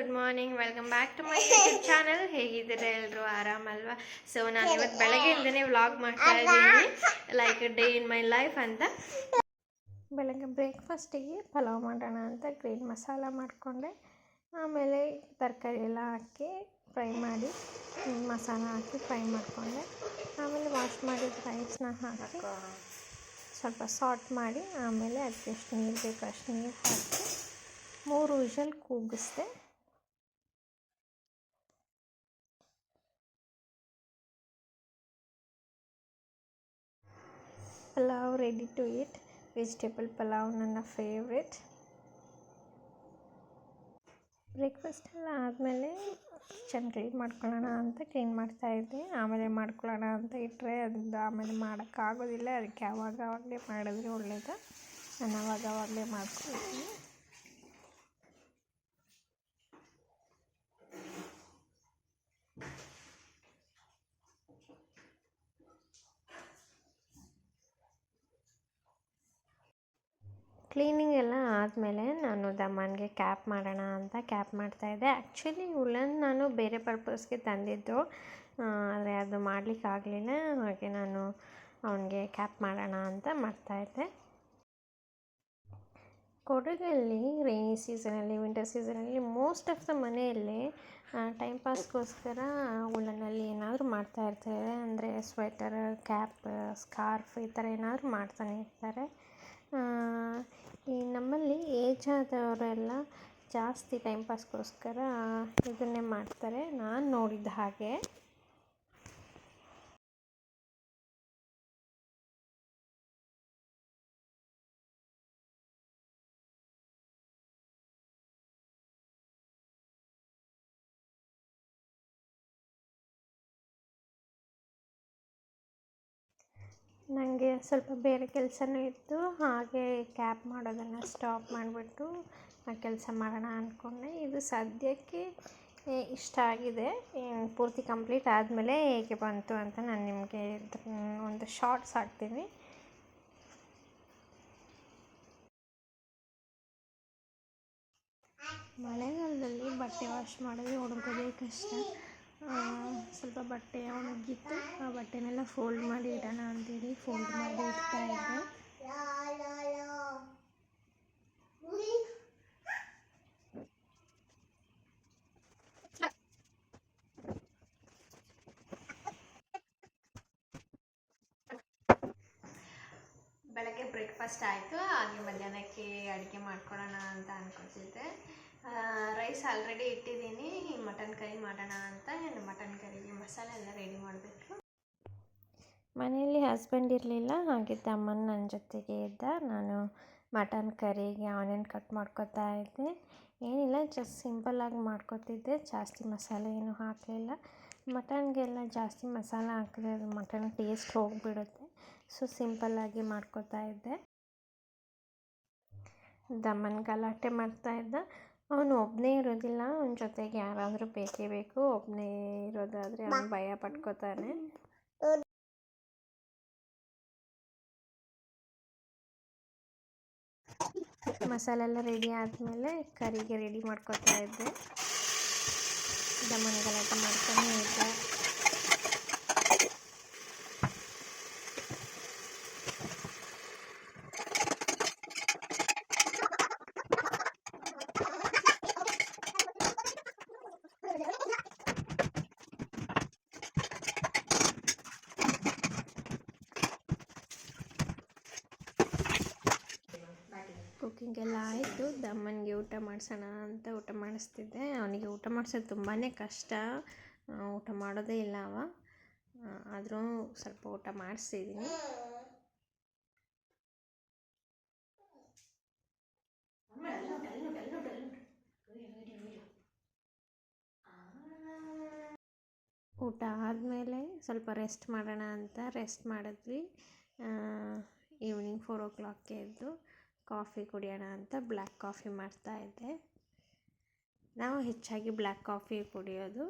Good morning, welcome back to my YouTube channel. ಹೇಗಿದ್ದೀರಾ ಎಲ್ಲರೂ? ಆರಾಮಲ್ವಾ? So ನಾನು ಇವತ್ತು ಬೆಳಗ್ಗೆಯಿಂದನೇ ವ್ಲಾಗ್ ಮಾಡ್ತಾ ಇದ್ದೀನಿ, like day in my life ಅಂತ. ಬೆಳಗ್ಗೆ ಬ್ರೇಕ್ಫಾಸ್ಟಿಗೆ ಪಲಾವ್ ಮಾಡೋಣ ಅಂತ ಗ್ರೀನ್ ಮಸಾಲ ಮಾಡಿಕೊಂಡೆ. ಆಮೇಲೆ ತರಕಾರಿ ಎಲ್ಲ ಹಾಕಿ ಫ್ರೈ ಮಾಡಿ ಮಸಾಲ ಹಾಕಿ ಫ್ರೈ ಮಾಡಿಕೊಂಡೆ. ಆಮೇಲೆ ವಾಶ್ ಮಾಡಿದ ರೈಸ್ನ ಹಾಕಿ ಸ್ವಲ್ಪ ಸಾಲ್ಟ್ ಮಾಡಿ, ಆಮೇಲೆ ಅದಕ್ಕೆ ಎಷ್ಟು ನೀರು ಬೇಕು ಅಷ್ಟು ನೀರು ಹಾಕಿ 3 ವಿಷಲ್ ಕೂಗಿಸ್ದೆ. Pulao ready to eat. Vegetable pulao ನನ್ನ ಫೇವ್ರೆಟ್. ಬ್ರೇಕ್ಫಾಸ್ಟ್ ಎಲ್ಲ ಆದಮೇಲೆ ಕಿಚನ್ ಕ್ಲೀನ್ ಮಾಡ್ಕೊಳ್ಳೋಣ ಅಂತ ಕ್ಲೀನ್ ಮಾಡ್ತಾಯಿದ್ದೆ. ಆಮೇಲೆ ಮಾಡ್ಕೊಳ್ಳೋಣ ಅಂತ ಇಟ್ಟರೆ ಅದು ಆಮೇಲೆ ಮಾಡೋಕ್ಕಾಗೋದಿಲ್ಲ. ಅದಕ್ಕೆ ಆವಾಗಲೇ ಮಾಡಿದ್ರೆ ಒಳ್ಳೆಯದು. ನಾನು ಆವಾಗಲೇ ಮಾಡ್ಕೊಳ್ತೀನಿ. ಕ್ಲೀನಿಂಗ್ ಎಲ್ಲ ಆದಮೇಲೆ ನಾನು ದಮನ್ಗೆ ಕ್ಯಾಪ್ ಮಾಡೋಣ ಅಂತ ಕ್ಯಾಪ್ ಮಾಡ್ತಾಯಿದ್ದೆ. ಆ್ಯಕ್ಚುಲಿ ಉಲ್ಲನ್ ನಾನು ಬೇರೆ ಪರ್ಪಸ್ಗೆ ತಂದಿದ್ದು, ಆದರೆ ಅದು ಮಾಡಲಿಕ್ಕಾಗಲಿಲ್ಲ. ಹಾಗೆ ನಾನು ಅವನಿಗೆ ಕ್ಯಾಪ್ ಮಾಡೋಣ ಅಂತ ಮಾಡ್ತಾಯಿದ್ದೆ. ಕೊಡಗಲ್ಲಿ ರೈನಿ ಸೀಸನಲ್ಲಿ, ವಿಂಟರ್ ಸೀಸನಲ್ಲಿ ಮೋಸ್ಟ್ ಆಫ್ ದ ಮನೆಯಲ್ಲಿ ಟೈಮ್ ಪಾಸ್ಗೋಸ್ಕರ ಉಲ್ಲನಲ್ಲಿ ಏನಾದರೂ ಮಾಡ್ತಾಯಿರ್ತಾರೆ. ಅಂದರೆ ಸ್ವೆಟರ್, ಕ್ಯಾಪ್, ಸ್ಕಾರ್ಫ್ ಈ ಥರ ಏನಾದರೂ ಮಾಡ್ತಾನೆ ಇರ್ತಾರೆ. ಈ ನಮ್ಮಲ್ಲಿ ಏಜ್ ಆದವರೆಲ್ಲ ಜಾಸ್ತಿ ಟೈಮ್ ಪಾಸ್ಗೋಸ್ಕರ ಇದನ್ನೇ ಮಾಡ್ತಾರೆ, ನಾನು ನೋಡಿದ ಹಾಗೆ. ನನಗೆ ಸ್ವಲ್ಪ ಬೇರೆ ಕೆಲಸನೂ ಇತ್ತು, ಹಾಗೆ ಕ್ಯಾಪ್ ಮಾಡೋದನ್ನು ಸ್ಟಾಪ್ ಮಾಡಿಬಿಟ್ಟು ಆ ಕೆಲಸ ಮಾಡೋಣ ಅಂದ್ಕೊಂಡೆ. ಇದು ಸದ್ಯಕ್ಕೆ ಇಷ್ಟ ಆಗಿದೆ. ಪೂರ್ತಿ ಕಂಪ್ಲೀಟ್ ಆದಮೇಲೆ ಹೇಗೆ ಬಂತು ಅಂತ ನಾನು ನಿಮಗೆ ಒಂದು ಶಾರ್ಟ್ಸ್ ಹಾಕ್ತೀನಿ. ಮಳೆಗಾಲದಲ್ಲಿ ಬಟ್ಟೆ ವಾಶ್ ಮಾಡೋದು ಹುಡುಗೋದೇ ಕಷ್ಟ. ಸ್ವಲ್ಪ ಬಟ್ಟೆ ಒಣಗಿತ್ತು, ಆ ಬಟ್ಟೆನೆಲ್ಲ ಫೋಲ್ಡ್ ಮಾಡಿ ಇಡೋಣ ಅಂತೇಳಿ ಫೋಲ್ಡ್ ಮಾಡಿ ಇಡ್ತಾಯಿದ್ದೆ. ಬೆಳಗ್ಗೆ ಬ್ರೇಕ್ಫಾಸ್ಟ್ ಆಯಿತು, ಹಾಗೆ ಮಧ್ಯಾಹ್ನಕ್ಕೆ ಅಡುಗೆ ಮಾಡ್ಕೊಳ್ಳೋಣ ಅಂತ ಅಂದ್ಕೊತಿದ್ದೆ. ರೈಸ್ ಆಲ್ರೆಡಿ ಇಟ್ಟಿದ್ದೀನಿ. ಮಟನ್ ಕರಿ ಮಾಡೋಣ ಅಂತ. ಮಟನ್ ಕರಿಗೆ ಮಸಾಲೆ ಎಲ್ಲ ರೆಡಿ ಮಾಡಬೇಕು. ಮನೆಯಲ್ಲಿ ಹಸ್ಬೆಂಡ್ ಇರಲಿಲ್ಲ, ಹಾಗೆ ತಮ್ಮನ ನನ್ನ ಜೊತೆಗೆ ಇದ್ದ. ನಾನು ಮಟನ್ ಕರಿಗೆ ಆನಿಯನ್ ಕಟ್ ಮಾಡ್ಕೊತಾ ಇದ್ದೆ. ಏನಿಲ್ಲ, ಜಸ್ಟ್ ಸಿಂಪಲ್ಲಾಗಿ ಮಾಡ್ಕೊತಿದ್ದೆ, ಜಾಸ್ತಿ ಮಸಾಲೆ ಏನೂ ಹಾಕಲಿಲ್ಲ. ಮಟನ್ಗೆಲ್ಲ ಜಾಸ್ತಿ ಮಸಾಲ ಹಾಕಿದ್ರೆ ಅದು ಮಟನ್ ಟೇಸ್ಟ್ ಹೋಗಿಬಿಡುತ್ತೆ. ಸೊ ಸಿಂಪಲ್ಲಾಗಿ ಮಾಡ್ಕೊತಾ ಇದ್ದೆ. ದಮನ್ ಗಲಾಟೆ ಮಾಡ್ತಾಯಿದ್ದ. ಅವನು ಒಬ್ಬನೇ ಇರೋದಿಲ್ಲ, ಅವನ ಜೊತೆಗೆ ಯಾರಾದರೂ ಬೇಕೇ ಬೇಕು. ಒಬ್ಬನೇ ಇರೋದಾದರೆ ಅವನು ಭಯ ಪಟ್ಕೋತಾನೆ. ಮಸಾಲೆ ಎಲ್ಲ ರೆಡಿ ಆದಮೇಲೆ ಕರಿಗೆ ರೆಡಿ ಮಾಡ್ಕೊತಾ ಇದ್ದೆ. ದಮನ್ ಗಲಾಟೆ ಮಾಡ್ತಾನೆ ಇದ್ದೆ. ಕುಕ್ಕಿಂಗ್ ಎಲ್ಲ ಆಯಿತು. ದಮ್ಮನಿಗೆ ಊಟ ಮಾಡಿಸೋಣ ಅಂತ ಊಟ ಮಾಡಿಸ್ತಿದ್ದೆ. ಅವನಿಗೆ ಊಟ ಮಾಡಿಸೋದು ತುಂಬಾ ಕಷ್ಟ, ಊಟ ಮಾಡೋದೇ ಇಲ್ಲ ಅವ. ಆದರೂ ಸ್ವಲ್ಪ ಊಟ ಮಾಡಿಸ್ತಿದ್ದೀನಿ. ಊಟ ಆದಮೇಲೆ ಸ್ವಲ್ಪ ರೆಸ್ಟ್ ಮಾಡೋಣ ಅಂತ ರೆಸ್ಟ್ ಮಾಡಿದ್ವಿ. ಈವ್ನಿಂಗ್ 4 o'clockಗೆ ಎದ್ದು ಕಾಫಿ ಕುಡಿಯೋಣ ಅಂತ ಬ್ಲ್ಯಾಕ್ ಕಾಫಿ ಮಾಡ್ತಾಯಿದ್ದೆ. ನಾವು ಹೆಚ್ಚಾಗಿ ಬ್ಲ್ಯಾಕ್ ಕಾಫಿ ಕುಡಿಯೋದು.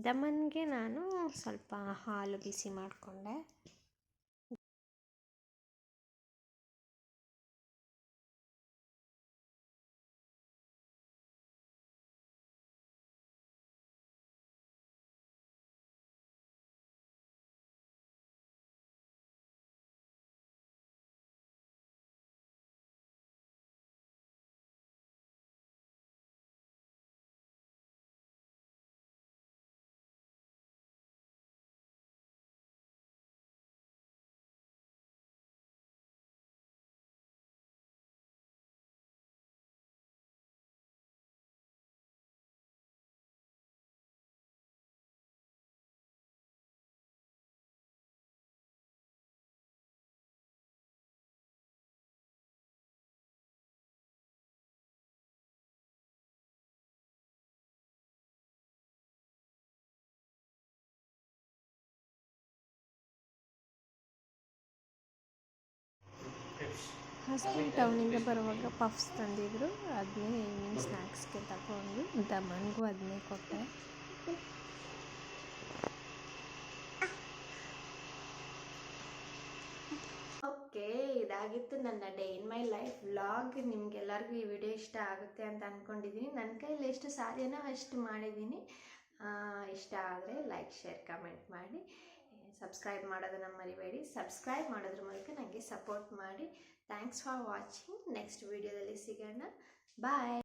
ದಮನ್ಗೆ ನಾನು ಸ್ವಲ್ಪ ಹಾಲು ಬಿಸಿ ಮಾಡಿಕೊಂಡೆ. ಹಸ್ಬೆಂಡ್ ಟೌನಿಂದ ಬರುವಾಗ ಪಫ್ಸ್ ತಂದಿದ್ರು, ಅದನ್ನೇ ಈವ್ನಿಂಗ್ ಸ್ನ್ಯಾಕ್ಸ್ಗೆ ತಗೊಂಡು ದಮನ್ಗೂ ಅದನ್ನೇ ಕೊಟ್ಟೆ. ಓಕೆ, ಇದಾಗಿತ್ತು ನನ್ನ day in my life vlog. ನಿಮ್ಗೆಲ್ಲರಿಗೂ ಈ ವಿಡಿಯೋ ಇಷ್ಟ ಆಗುತ್ತೆ ಅಂತ ಅಂದ್ಕೊಂಡಿದ್ದೀನಿ. ನನ್ನ ಕೈಯಲ್ಲಿ ಎಷ್ಟು ಸಾಧ್ಯನೋ ಅಷ್ಟು ಮಾಡಿದ್ದೀನಿ. ಇಷ್ಟ ಆದರೆ ಲೈಕ್, ಶೇರ್, ಕಮೆಂಟ್ ಮಾಡಿ. ಸಬ್ಸ್ಕ್ರೈಬ್ ಮಾಡೋದನ್ನು ಮರಿಬೇಡಿ. ಸಬ್ಸ್ಕ್ರೈಬ್ ಮಾಡೋದ್ರ ಮೂಲಕ ನನಗೆ ಸಪೋರ್ಟ್ ಮಾಡಿ. Thanks for watching. ನೆಕ್ಸ್ಟ್ ವಿಡಿಯೋದಲ್ಲಿ ಸಿಗೋಣ. ಬಾಯ್.